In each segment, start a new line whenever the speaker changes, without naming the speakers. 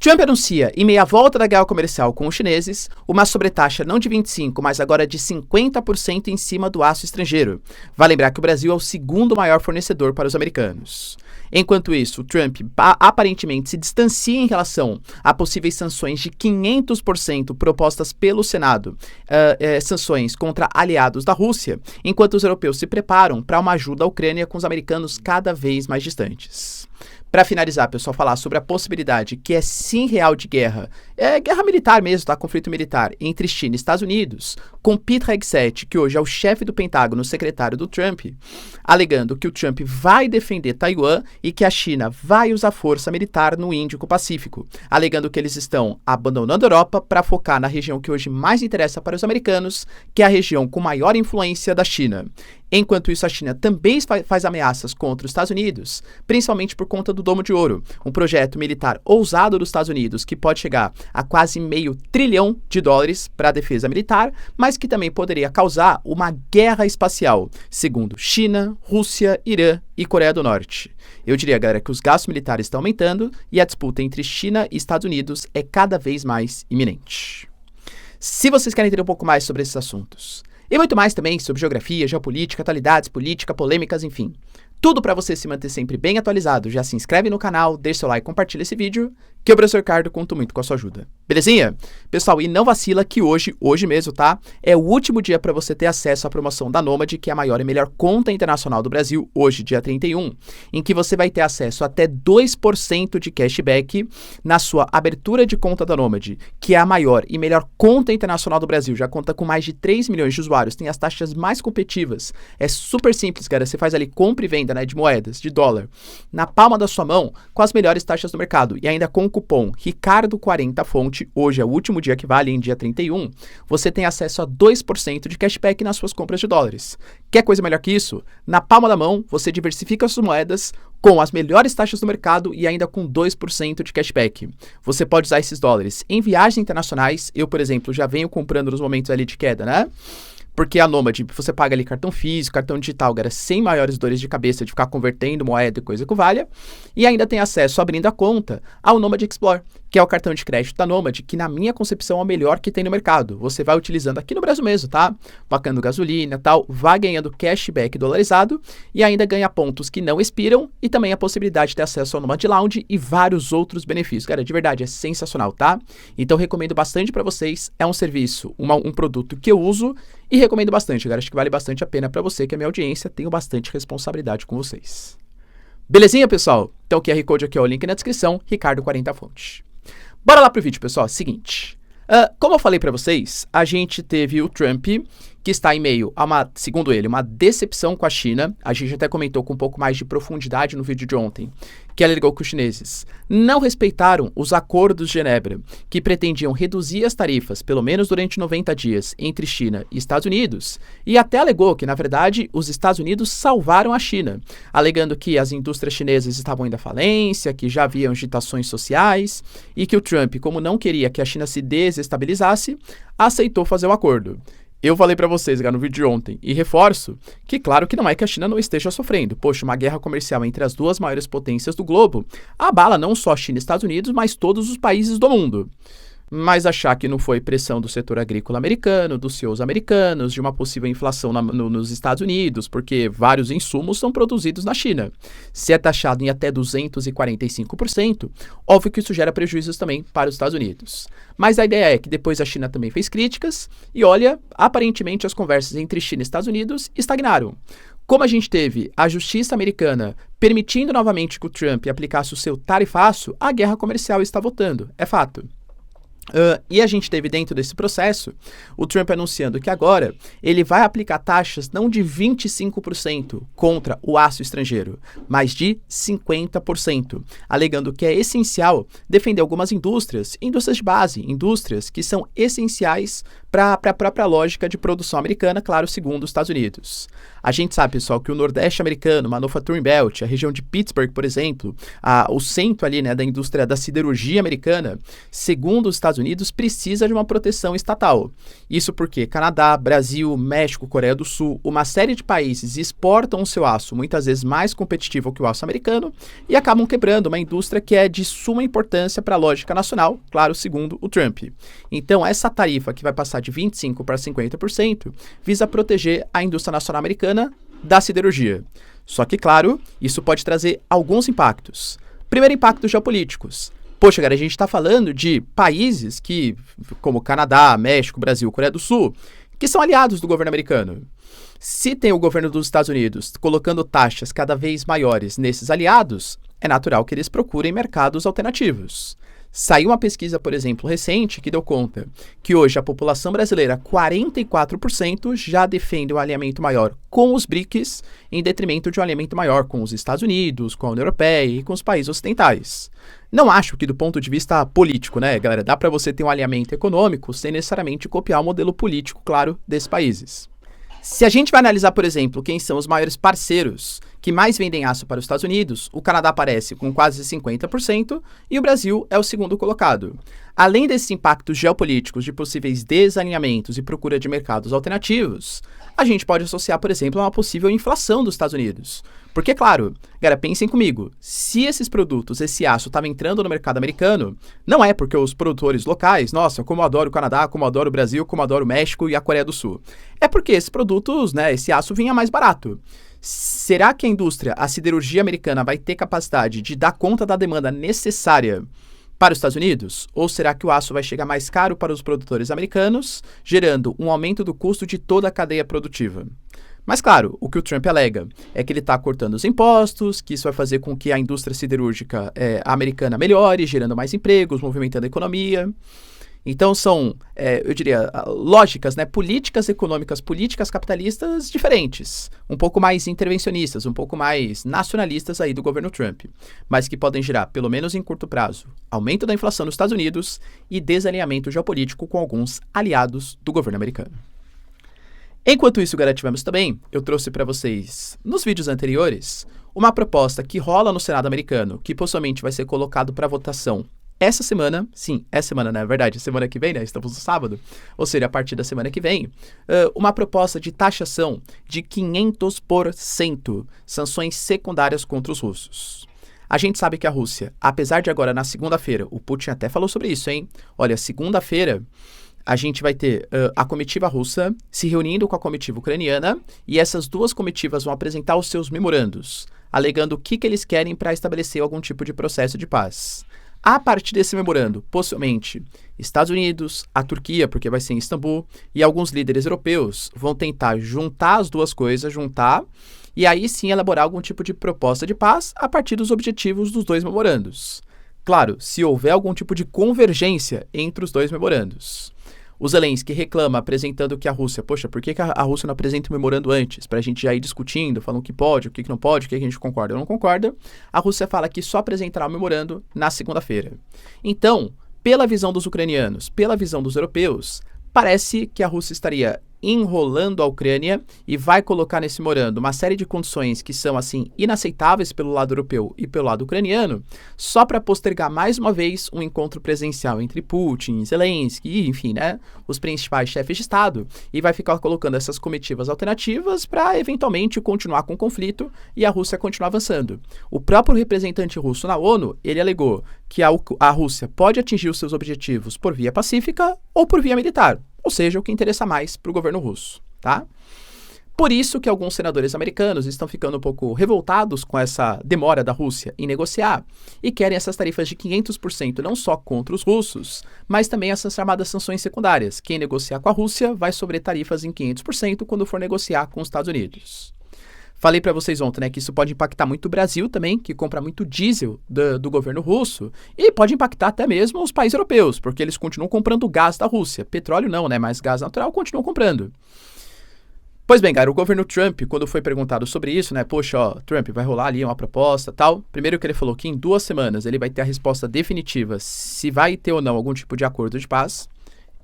Trump anuncia, em meia volta da guerra comercial com os chineses, uma sobretaxa não de 25%, mas agora de 50% em cima do aço estrangeiro. Vale lembrar que o Brasil é o segundo maior fornecedor para os americanos. Enquanto isso, Trump aparentemente se distancia em relação a possíveis sanções de 500% propostas pelo Senado, sanções contra aliados da Rússia, enquanto os europeus se preparam para uma ajuda à Ucrânia com os americanos cada vez mais distantes. Para finalizar, pessoal, falar sobre a possibilidade que é sim real de guerra, guerra militar mesmo, tá? Conflito militar entre China e Estados Unidos, com Pete Hegseth, que hoje é o chefe do Pentágono, secretário do Trump, alegando que o Trump vai defender Taiwan e que a China vai usar força militar no Índico-Pacífico, alegando que eles estão abandonando a Europa para focar na região que hoje mais interessa para os americanos, que é a região com maior influência da China. Enquanto isso, a China também faz ameaças contra os Estados Unidos, principalmente por conta do Domo de Ouro, um projeto militar ousado dos Estados Unidos que pode chegar a quase $500 bilhão para a defesa militar, mas que também poderia causar uma guerra espacial, segundo China, Rússia, Irã e Coreia do Norte. Eu diria, galera, que os gastos militares estão aumentando e a disputa entre China e Estados Unidos é cada vez mais iminente. Se vocês querem entender um pouco mais sobre esses assuntos, e muito mais também sobre geografia, geopolítica, atualidades, política, polêmicas, enfim. Tudo para você se manter sempre bem atualizado. Já se inscreve no canal, deixa seu like e compartilha esse vídeo, que o professor Ricardo conto muito com a sua ajuda. Belezinha? Pessoal, e não vacila que hoje mesmo, tá? É o último dia para você ter acesso à promoção da Nomad, que é a maior e melhor conta internacional do Brasil, hoje, dia 31, em que você vai ter acesso a até 2% de cashback na sua abertura de conta da Nomad, que é a maior e melhor conta internacional do Brasil. Já conta com mais de 3 milhões de usuários, tem as taxas mais competitivas. É super simples, cara. Você faz ali compra e venda, né, de moedas, de dólar, na palma da sua mão, com as melhores taxas do mercado. E ainda com o cupom Ricardo40Fonte, hoje é o último dia que vale, em dia 31, você tem acesso a 2% de cashback nas suas compras de dólares. Quer coisa melhor que isso? Na palma da mão, você diversifica suas moedas com as melhores taxas do mercado e ainda com 2% de cashback. Você pode usar esses dólares em viagens internacionais. Eu, por exemplo, já venho comprando nos momentos ali de queda, né? Porque a Nomad, você paga ali cartão físico, cartão digital, galera, sem maiores dores de cabeça de ficar convertendo moeda e coisa que valha. E ainda tem acesso, abrindo a conta, ao Nomad Explore, que é o cartão de crédito da Nomad, que na minha concepção é o melhor que tem no mercado. Você vai utilizando aqui no Brasil mesmo, tá? Pagando gasolina e tal, vai ganhando cashback dolarizado e ainda ganha pontos que não expiram e também a possibilidade de ter acesso ao Nomad Lounge e vários outros benefícios. Cara, de verdade, é sensacional, tá? Então, recomendo bastante para vocês. É um serviço, um produto que eu uso e recomendo bastante, galera. Acho que vale bastante a pena para você, que é minha audiência. Tenho bastante responsabilidade com vocês. Belezinha, pessoal? Então, o QR Code aqui é o link na descrição, Ricardo40Fonte. Bora lá pro vídeo, pessoal. Seguinte, como eu falei para vocês, a gente teve o Trump, que está em meio a segundo ele, uma decepção com a China. A gente até comentou com um pouco mais de profundidade no vídeo de ontem, que ele alegou que os chineses não respeitaram os acordos de Genebra, que pretendiam reduzir as tarifas, pelo menos durante 90 dias, entre China e Estados Unidos, e até alegou que, na verdade, os Estados Unidos salvaram a China, alegando que as indústrias chinesas estavam indo à falência, que já haviam agitações sociais, e que o Trump, como não queria que a China se desestabilizasse, aceitou fazer o acordo. Eu falei para vocês, no vídeo de ontem, e reforço que claro que não é que a China não esteja sofrendo. Poxa, uma guerra comercial entre as duas maiores potências do globo abala não só a China e Estados Unidos, mas todos os países do mundo. Mas achar que não foi pressão do setor agrícola americano, dos CEOs americanos, de uma possível inflação nos Estados Unidos, porque vários insumos são produzidos na China. Se é taxado em até 245%, óbvio que isso gera prejuízos também para os Estados Unidos. Mas a ideia é que depois a China também fez críticas e olha, aparentemente as conversas entre China e Estados Unidos estagnaram. Como a gente teve a justiça americana permitindo novamente que o Trump aplicasse o seu tarifaço, a guerra comercial está voltando, é fato. E a gente teve dentro desse processo o Trump anunciando que agora ele vai aplicar taxas não de 25% contra o aço estrangeiro, mas de 50%, alegando que é essencial defender algumas indústrias de base, indústrias que são essenciais para a própria lógica de produção americana, claro, segundo os Estados Unidos. A gente sabe, pessoal, que o Nordeste americano, Manufacturing Belt, a região de Pittsburgh, por exemplo, o centro ali, né, da indústria da siderurgia americana, segundo os Estados Estados Unidos precisa de uma proteção estatal. Isso porque Canadá, Brasil, México, Coreia do Sul, uma série de países exportam o seu aço muitas vezes mais competitivo que o aço americano e acabam quebrando uma indústria que é de suma importância para a lógica nacional, claro, segundo o Trump. Então, essa tarifa que vai passar de 25% para 50% visa proteger a indústria nacional americana da siderurgia. Só que, claro, isso pode trazer alguns impactos. Primeiro, impactos geopolíticos. Poxa, cara, a gente está falando de países como Canadá, México, Brasil, Coreia do Sul, que são aliados do governo americano. Se tem o governo dos Estados Unidos colocando taxas cada vez maiores nesses aliados, é natural que eles procurem mercados alternativos. Saiu uma pesquisa, por exemplo, recente, que deu conta que hoje a população brasileira, 44%, já defende um alinhamento maior com os BRICS, em detrimento de um alinhamento maior com os Estados Unidos, com a União Europeia e com os países ocidentais. Não acho que do ponto de vista político, né, galera, dá para você ter um alinhamento econômico sem necessariamente copiar o modelo político, claro, desses países. Se a gente vai analisar, por exemplo, quem são os maiores parceiros que mais vendem aço para os Estados Unidos, o Canadá aparece com quase 50% e o Brasil é o segundo colocado. Além desses impactos geopolíticos de possíveis desalinhamentos e procura de mercados alternativos, a gente pode associar, por exemplo, a uma possível inflação dos Estados Unidos. Porque, claro, galera, pensem comigo, se esses produtos, esse aço estava entrando no mercado americano, não é porque os produtores locais, nossa, como eu adoro o Canadá, como eu adoro o Brasil, como eu adoro o México e a Coreia do Sul. É porque esses produtos, né, esse aço vinha mais barato. Será que a indústria, a siderurgia americana vai ter capacidade de dar conta da demanda necessária para os Estados Unidos? Ou será que o aço vai chegar mais caro para os produtores americanos, gerando um aumento do custo de toda a cadeia produtiva? Mas, claro, o que o Trump alega é que ele está cortando os impostos, que isso vai fazer com que a indústria siderúrgica americana melhore, gerando mais empregos, movimentando a economia. Então, são, eu diria, lógicas, né, políticas econômicas, políticas capitalistas diferentes, um pouco mais intervencionistas, um pouco mais nacionalistas aí do governo Trump, mas que podem gerar, pelo menos em curto prazo, aumento da inflação nos Estados Unidos e desalinhamento geopolítico com alguns aliados do governo americano. Enquanto isso, galera, tivemos também, eu trouxe para vocês, nos vídeos anteriores, uma proposta que rola no Senado americano, que possivelmente vai ser colocado para votação essa semana, sim, essa semana, não é verdade, semana que vem, né, estamos no sábado, ou seja, a partir da semana que vem, uma proposta de taxação de 500%, sanções secundárias contra os russos. A gente sabe que a Rússia, apesar de agora na segunda-feira, o Putin até falou sobre isso, hein, olha, segunda-feira, a gente vai ter a comitiva russa se reunindo com a comitiva ucraniana e essas duas comitivas vão apresentar os seus memorandos, alegando o que eles querem para estabelecer algum tipo de processo de paz. A partir desse memorando, possivelmente, Estados Unidos, a Turquia, porque vai ser em Istambul, e alguns líderes europeus vão tentar juntar as duas coisas, e aí sim elaborar algum tipo de proposta de paz a partir dos objetivos dos dois memorandos. Claro, se houver algum tipo de convergência entre os dois memorandos. O Zelensky reclama, apresentando que a Rússia, poxa, por que a Rússia não apresenta o memorando antes? Para a gente já ir discutindo, falando o que pode, o que não pode, o que a gente concorda ou não concorda. A Rússia fala que só apresentará o memorando na segunda-feira. Então, pela visão dos ucranianos, pela visão dos europeus, parece que a Rússia estaria enrolando a Ucrânia e vai colocar nesse memorando uma série de condições que são, assim, inaceitáveis pelo lado europeu e pelo lado ucraniano, só para postergar mais uma vez um encontro presencial entre Putin, Zelensky e, enfim, né, os principais chefes de Estado, e vai ficar colocando essas comitivas alternativas para, eventualmente, continuar com o conflito e a Rússia continuar avançando. O próprio representante russo na ONU, ele alegou que a Rússia pode atingir os seus objetivos por via pacífica ou por via militar, ou seja, o que interessa mais para o governo russo, tá? Por isso que alguns senadores americanos estão ficando um pouco revoltados com essa demora da Rússia em negociar e querem essas tarifas de 500% não só contra os russos, mas também essas chamadas sanções secundárias. Quem negociar com a Rússia vai sobre tarifas em 500% quando for negociar com os Estados Unidos. Falei para vocês ontem, né, que isso pode impactar muito o Brasil também, que compra muito diesel do governo russo, e pode impactar até mesmo os países europeus, porque eles continuam comprando gás da Rússia. Petróleo não, né, mas gás natural continuam comprando. Pois bem, cara, o governo Trump, quando foi perguntado sobre isso, né, poxa, ó, Trump, vai rolar ali uma proposta tal, primeiro que ele falou que em 2 semanas ele vai ter a resposta definitiva se vai ter ou não algum tipo de acordo de paz.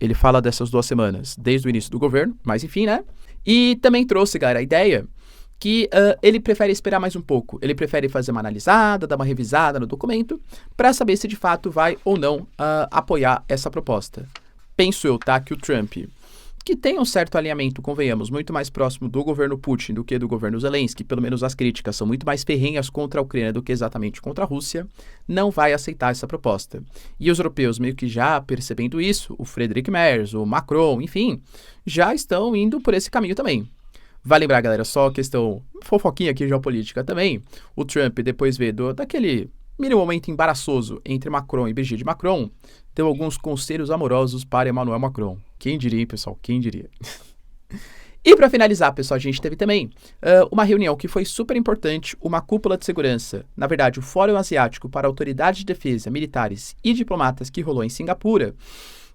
Ele fala dessas 2 semanas desde o início do governo, mas enfim, né, e também trouxe, cara, a ideia que ele prefere esperar mais um pouco. Ele prefere fazer uma analisada, dar uma revisada no documento, para saber se de fato vai ou não apoiar essa proposta. Penso eu, tá, que o Trump, que tem um certo alinhamento, convenhamos, muito mais próximo do governo Putin do que do governo Zelensky, pelo menos as críticas são muito mais ferrenhas contra a Ucrânia do que exatamente contra a Rússia, não vai aceitar essa proposta. E os europeus, meio que já percebendo isso, o Friedrich Merz, o Macron, enfim, já estão indo por esse caminho também. Vai lembrar, galera, só questão fofoquinha aqui geopolítica também. O Trump, depois daquele mínimo momento embaraçoso entre Macron e Brigitte Macron, deu alguns conselhos amorosos para Emmanuel Macron. Quem diria, hein, pessoal? Quem diria? E para finalizar, pessoal, a gente teve também uma reunião que foi super importante, uma cúpula de segurança, na verdade, o Fórum Asiático para Autoridades de Defesa, Militares e Diplomatas que rolou em Singapura,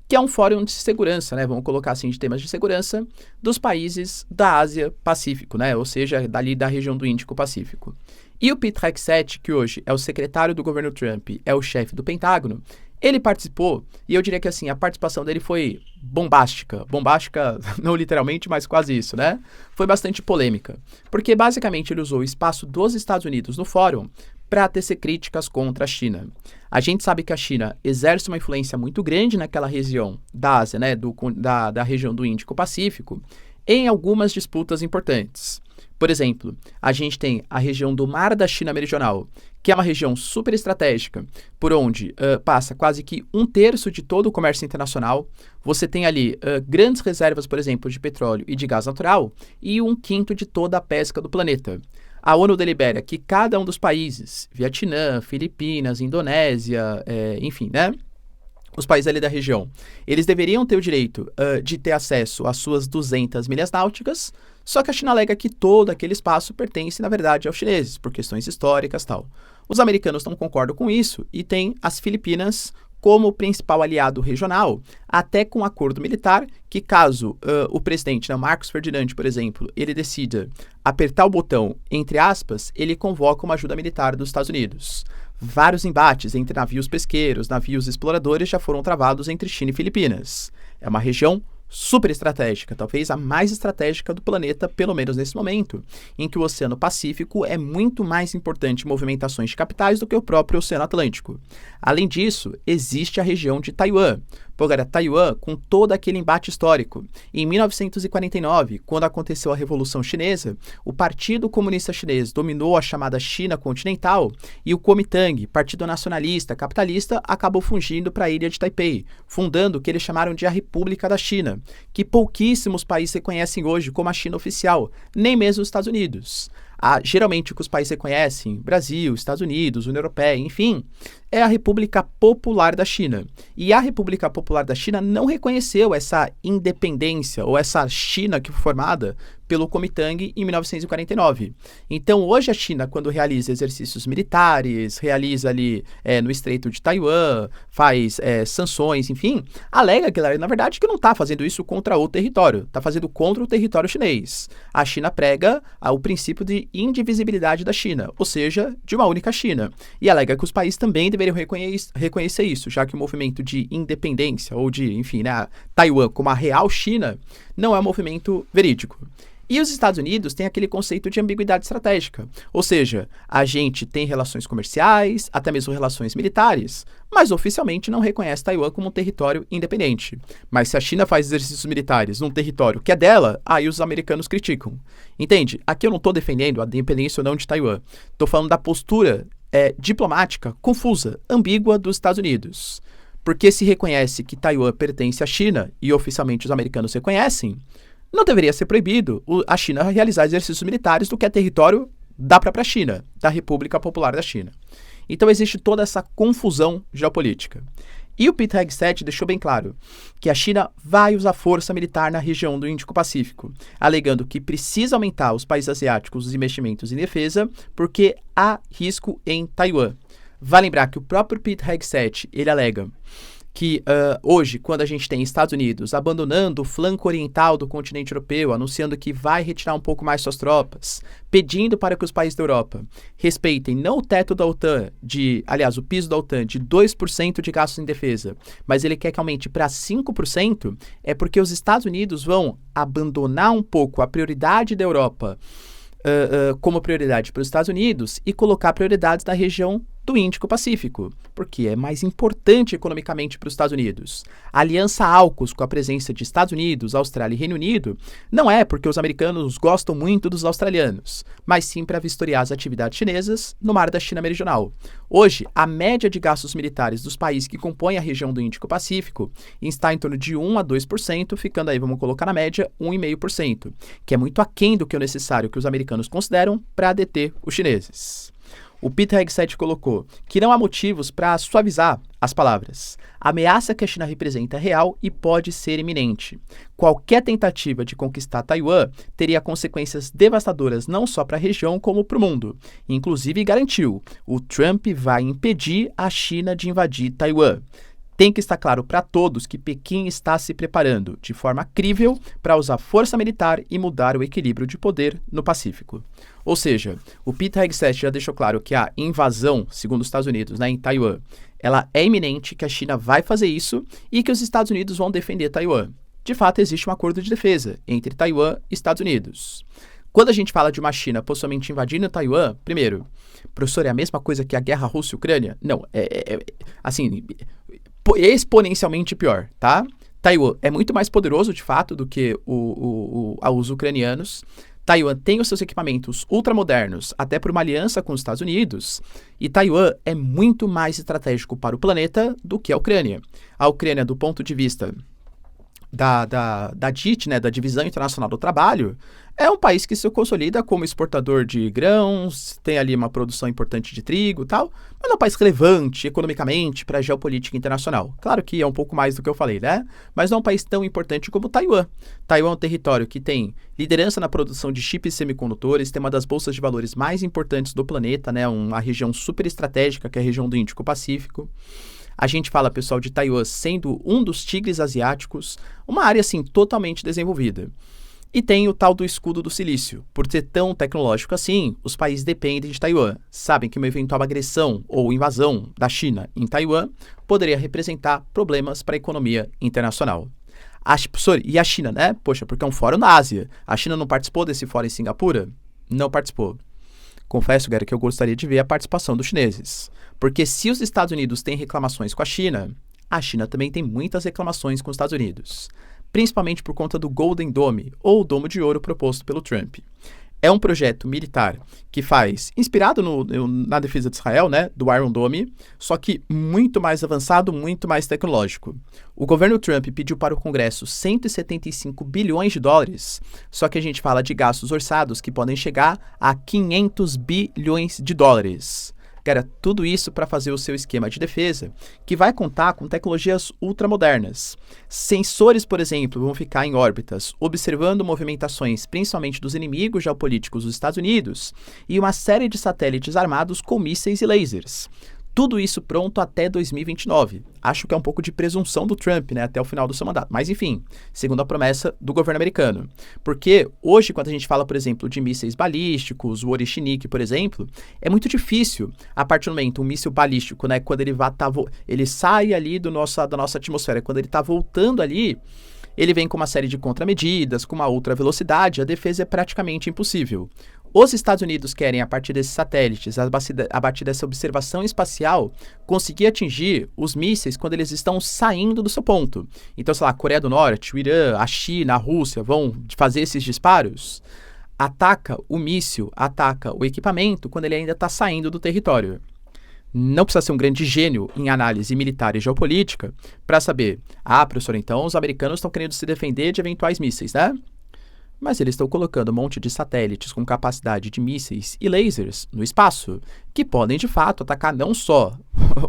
que é um fórum de segurança, né? Vamos colocar assim, de temas de segurança dos países da Ásia-Pacífico, né? Ou seja, dali da região do Índico-Pacífico. E o Pete Hegseth, que hoje é o secretário do governo Trump, é o chefe do Pentágono, ele participou, e eu diria que assim, a participação dele foi bombástica. Bombástica, não literalmente, mas quase isso, né? Foi bastante polêmica, porque basicamente ele usou o espaço dos Estados Unidos no fórum para tecer críticas contra a China. A gente sabe que a China exerce uma influência muito grande naquela região da Ásia, né, da região do Índico-Pacífico, em algumas disputas importantes. Por exemplo, a gente tem a região do Mar da China Meridional, que é uma região super estratégica, por onde passa quase que 1/3 de todo o comércio internacional. Você tem ali grandes reservas, por exemplo, de petróleo e de gás natural, e 1/5 de toda a pesca do planeta. A ONU delibera que cada um dos países, Vietnã, Filipinas, Indonésia, enfim, né? Os países ali da região, eles deveriam ter o direito de ter acesso às suas 200 milhas náuticas, só que a China alega que todo aquele espaço pertence, na verdade, aos chineses, por questões históricas e tal. Os americanos não concordam com isso e têm as Filipinas como principal aliado regional, até com um acordo militar, que caso o presidente, né, Marcos Ferdinand, por exemplo, ele decida apertar o botão, entre aspas, ele convoca uma ajuda militar dos Estados Unidos. Vários embates entre navios pesqueiros, navios exploradores já foram travados entre China e Filipinas. É uma região super estratégica, talvez a mais estratégica do planeta, pelo menos nesse momento, em que o Oceano Pacífico é muito mais importante em movimentações de capitais do que o próprio Oceano Atlântico. Além disso, existe a região de Taiwan. Pô, cara, Taiwan, com todo aquele embate histórico. Em 1949, quando aconteceu a Revolução Chinesa, o Partido Comunista Chinês dominou a chamada China continental e o Kuomintang, partido nacionalista, capitalista, acabou fugindo para a ilha de Taipei, fundando o que eles chamaram de a República da China, que pouquíssimos países reconhecem hoje como a China oficial, nem mesmo os Estados Unidos. Geralmente o que os países reconhecem, Brasil, Estados Unidos, União Europeia, enfim, é a República Popular da China. E a República Popular da China não reconheceu essa independência ou essa China que foi formada pelo Kuomintang em 1949. Então, hoje a China, quando realiza exercícios militares, realiza ali no Estreito de Taiwan, faz sanções, enfim, alega que, na verdade, que não está fazendo isso contra o território, está fazendo contra o território chinês. A China prega o princípio de indivisibilidade da China, ou seja, de uma única China, e alega que os países também deveriam reconhecer isso, já que o movimento de independência, ou de, enfim, né, Taiwan como a real China, não é um movimento verídico. E os Estados Unidos têm aquele conceito de ambiguidade estratégica, ou seja, a gente tem relações comerciais, até mesmo relações militares, mas oficialmente não reconhece Taiwan como um território independente. Mas se a China faz exercícios militares num território que é dela, aí os americanos criticam. Entende? Aqui eu não estou defendendo a independência ou não de Taiwan, estou falando da postura diplomática confusa, ambígua dos Estados Unidos. Porque se reconhece que Taiwan pertence à China e oficialmente os americanos reconhecem, não deveria ser proibido a China realizar exercícios militares do que é território da própria China, da República Popular da China. Então existe toda essa confusão geopolítica. E o Pete Hegseth deixou bem claro que a China vai usar força militar na região do Índico-Pacífico, alegando que precisa aumentar os países asiáticos os investimentos em defesa porque há risco em Taiwan. Vale lembrar que o próprio Pete Hegseth, ele alega que hoje, quando a gente tem Estados Unidos abandonando o flanco oriental do continente europeu, anunciando que vai retirar um pouco mais suas tropas, pedindo para que os países da Europa respeitem não o teto da OTAN, o piso da OTAN de 2% de gastos em defesa, mas ele quer que aumente para 5%, é porque os Estados Unidos vão abandonar um pouco a prioridade da Europa como prioridade para os Estados Unidos e colocar prioridades na região do Índico-Pacífico, porque é mais importante economicamente para os Estados Unidos. A aliança AUKUS, com a presença de Estados Unidos, Austrália e Reino Unido, não é porque os americanos gostam muito dos australianos, mas sim para vistoriar as atividades chinesas no Mar da China Meridional. Hoje, a média de gastos militares dos países que compõem a região do Índico-Pacífico está em torno de 1 a 2%, ficando aí, vamos colocar na média, 1,5%, que é muito aquém do que é necessário que os americanos consideram para deter os chineses. O Peter Hegseth colocou que não há motivos para suavizar as palavras. A ameaça que a China representa é real e pode ser iminente. Qualquer tentativa de conquistar Taiwan teria consequências devastadoras não só para a região como para o mundo. Inclusive garantiu, o Trump vai impedir a China de invadir Taiwan. Tem que estar claro para todos que Pequim está se preparando de forma crível para usar força militar e mudar o equilíbrio de poder no Pacífico. Ou seja, o Peter Hegseth já deixou claro que a invasão, segundo os Estados Unidos, em Taiwan, ela é iminente, que a China vai fazer isso e que os Estados Unidos vão defender Taiwan. De fato, existe um acordo de defesa entre Taiwan e Estados Unidos. Quando a gente fala de uma China possivelmente invadindo Taiwan, primeiro, professor, é a mesma coisa que a guerra Rússia-Ucrânia? Não, assim, exponencialmente pior, tá? Taiwan é muito mais poderoso, de fato, do que os ucranianos. Taiwan tem os seus equipamentos ultramodernos, até por uma aliança com os Estados Unidos, e Taiwan é muito mais estratégico para o planeta do que a Ucrânia. A Ucrânia, do ponto de vista da DIT, né, da Divisão Internacional do Trabalho, é um país que se consolida como exportador de grãos, tem ali uma produção importante de trigo e tal, mas não é um país relevante economicamente para a geopolítica internacional. Claro que é um pouco mais do que eu falei, né? Mas não é um país tão importante como Taiwan. Taiwan é um território que tem liderança na produção de chips e semicondutores, tem uma das bolsas de valores mais importantes do planeta, né? Uma região super estratégica, que é a região do Índico-Pacífico. A gente fala, pessoal, de Taiwan sendo um dos tigres asiáticos, uma área, assim, totalmente desenvolvida. E tem o tal do escudo do silício. Por ser tão tecnológico assim, os países dependem de Taiwan. Sabem que uma eventual agressão ou invasão da China em Taiwan poderia representar problemas para a economia internacional. Professor, e a China, né? Poxa, porque é um fórum na Ásia. A China não participou desse fórum em Singapura? Não participou. Confesso, Gary, que eu gostaria de ver a participação dos chineses. Porque se os Estados Unidos têm reclamações com a China também tem muitas reclamações com os Estados Unidos. Principalmente por conta do Golden Dome, ou Domo de Ouro proposto pelo Trump. É um projeto militar que inspirado na defesa de Israel, né, do Iron Dome, só que muito mais avançado, muito mais tecnológico. O governo Trump pediu para o Congresso 175 bilhões de dólares, só que a gente fala de gastos orçados que podem chegar a 500 bilhões de dólares. Cara, tudo isso para fazer o seu esquema de defesa, que vai contar com tecnologias ultramodernas. Sensores, por exemplo, vão ficar em órbitas, observando movimentações principalmente dos inimigos geopolíticos dos Estados Unidos, e uma série de satélites armados com mísseis e lasers. Tudo isso pronto até 2029. Acho que é um pouco de presunção do Trump, né, até o final do seu mandato. Mas, enfim, segundo a promessa do governo americano. Porque hoje, quando a gente fala, por exemplo, de mísseis balísticos, o Orishnik, por exemplo, é muito difícil, a partir do momento, um míssil balístico, né, quando ele sai ali da nossa atmosfera, quando ele está voltando ali, ele vem com uma série de contramedidas, com uma outra velocidade, a defesa é praticamente impossível. Os Estados Unidos querem, a partir desses satélites, a partir dessa observação espacial, conseguir atingir os mísseis quando eles estão saindo do seu ponto. Então, sei lá, a Coreia do Norte, o Irã, a China, a Rússia vão fazer esses disparos, ataca o míssil, ataca o equipamento quando ele ainda está saindo do território. Não precisa ser um grande gênio em análise militar e geopolítica para saber, professor, então os americanos estão querendo se defender de eventuais mísseis, né? Mas eles estão colocando um monte de satélites com capacidade de mísseis e lasers no espaço, que podem, de fato, atacar não só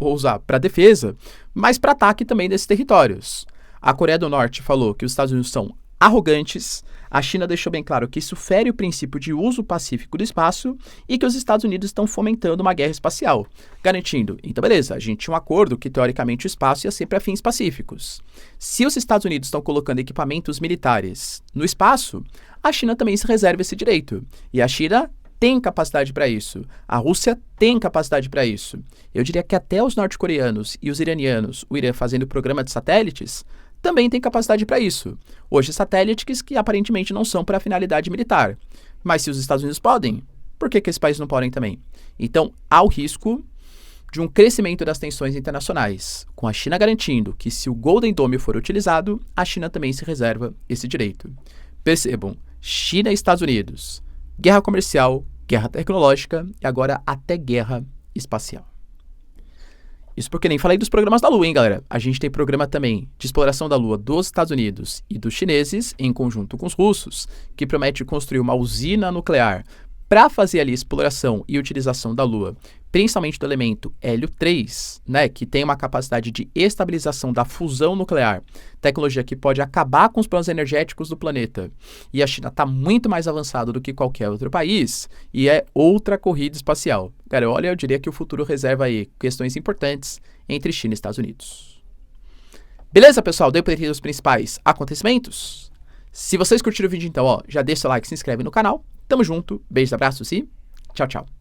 ou usar para defesa, mas para ataque também desses territórios. A Coreia do Norte falou que os Estados Unidos são arrogantes, a China deixou bem claro que isso fere o princípio de uso pacífico do espaço e que os Estados Unidos estão fomentando uma guerra espacial, garantindo, então beleza, a gente tinha um acordo que teoricamente o espaço ia ser para fins pacíficos. Se os Estados Unidos estão colocando equipamentos militares no espaço, a China também se reserva esse direito. E a China tem capacidade para isso. A Rússia tem capacidade para isso. Eu diria que até os norte-coreanos e os iranianos, o Irã fazendo programa de satélites, também tem capacidade para isso. Hoje, satélites que aparentemente não são para finalidade militar. Mas se os Estados Unidos podem, por que esses países não podem também? Então, há o risco de um crescimento das tensões internacionais, com a China garantindo que se o Golden Dome for utilizado, a China também se reserva esse direito. Percebam, China e Estados Unidos, guerra comercial, guerra tecnológica e agora até guerra espacial. Isso porque nem falei dos programas da Lua, hein, galera? A gente tem programa também de exploração da Lua dos Estados Unidos e dos chineses, em conjunto com os russos, que promete construir uma usina nuclear para fazer ali exploração e utilização da Lua, principalmente do elemento hélio 3, né, que tem uma capacidade de estabilização da fusão nuclear, tecnologia que pode acabar com os planos energéticos do planeta. E a China está muito mais avançada do que qualquer outro país, e é outra corrida espacial. Cara, olha, eu diria que o futuro reserva aí questões importantes entre China e Estados Unidos. Beleza, pessoal? Deu para entender os principais acontecimentos? Se vocês curtiram o vídeo, então, ó, já deixa o like, se inscreve no canal. Tamo junto, beijos, abraços e tchau, tchau.